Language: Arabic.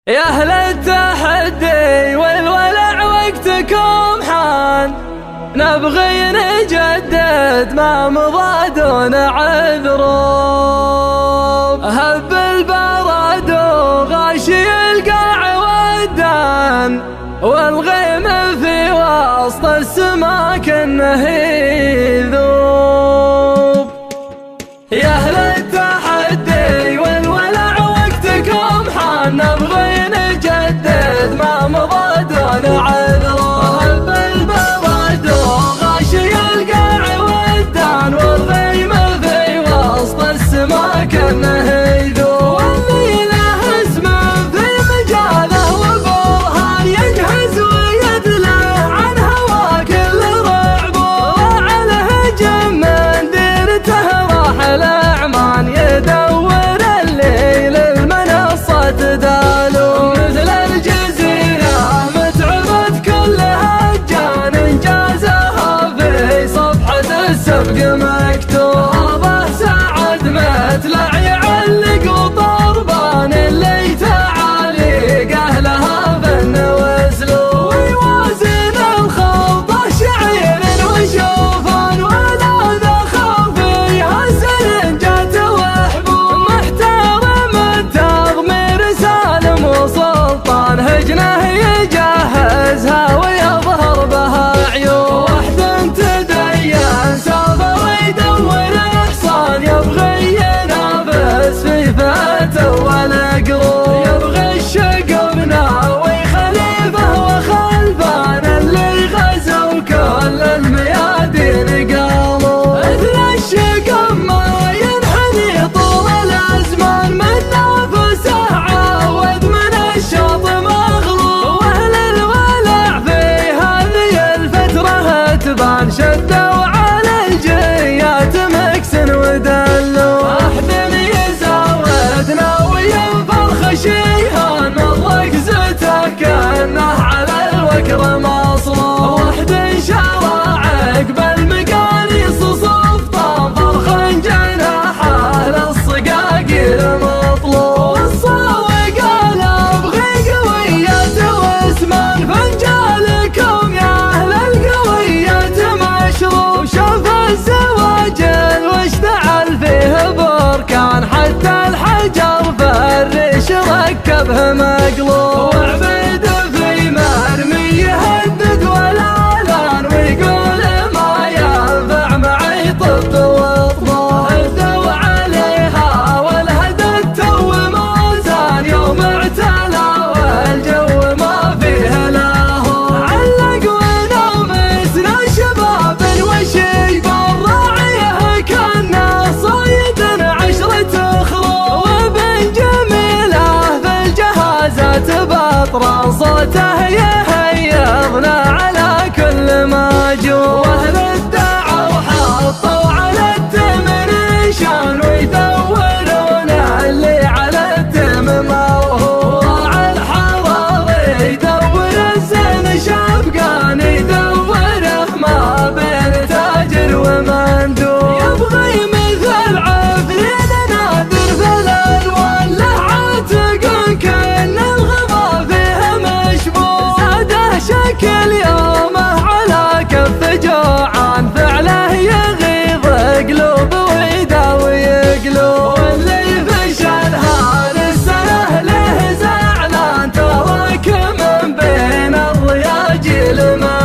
يا أهل التحدي والولع وقتكم حان، نبغي نجدد ما مضى دون عذروب. هب البرد وغاشي القاع والدان، والغيم في وسط السما كأنه يذوب. يا أهل التحدي والولع وقتكم حان، نبغي نجدد ما مضى دون عذروب. هب البرد وغاشي القاع والدان، والغيم في وسط السما كأنه يذوب. واللي له اسم في مجاله وبرهان، يجهز ويدلع عن هوى كل رعب. وعلى هجم من ديرته راح الأعمان، يدور الليل المنصة دالو. مثل الجزيرة متعبت كل هجان، انجازها في صفحة السبق مكتوب. هذا سعد متلع يعلق وطربان، اللي تعاليق أهلها فن واسلوب. ويوازن الخوضة شعير وشوفان، ولا ذخر فيها سرنجات وحبوب. محترم التغمير سالم وسلطان، هجنه يجهزها ويظهر بها عيوب. وحد تدين سافر يدور احصان، يبغي ينافس في فات والقروب. يبغي الشقبنا ويخليفه وخلفان، اللي غزوا كل الميادين قالوا. مثل الشقب ما ينحني طول الازمان، من نفسه عود من الشوط مغلوب. واهل الولع في هذه الفترة تبان، شدوا على الجيات مكس ودلوا. احد يزودنا وينفرخ شيهان، الركزته كأنه على الوكر مصروف. واحد شرع عقب المقانيص صفطان، فرخ جناحه للصقاقير مطلوب. والصاوي قال ابغي قوية واسمان، فنجالكم يا اهل القوية مشروب. شوف الزواجل واشتعل فيه بركان، حتى الحجر فرش ركبه مقلوب. وعبيد في مرمي يهدد والالان، ويقول ما ينفع معي طب وطبول. هدوا عليها والهدد تو ما زان، يوم اعتلى والجو ما فيه لاهو. علق ونومسنا شباب وشيب، الراعيه كانه صيد عشرة خروف. وبن جميله في الجهازات بطران، صوته يهيضنا على كل ماجور. واهل الدعوة حطوا على التمر نشان، ويدورون اللي على التم موهوب. راعى الحرار يدور الزين شبقان، يدوره ما بين تاجر ومندوب. يبغي مثل عفرين نادر في الالوان، له عاتق كأن الغضا فيه مشبوب. زاده شكل يومه على كف جوعان، فعله يغيظ قلوب ويداوي قلوب. واللي فشل هالسنة له زعلان، تراك من بين الرياجيل ما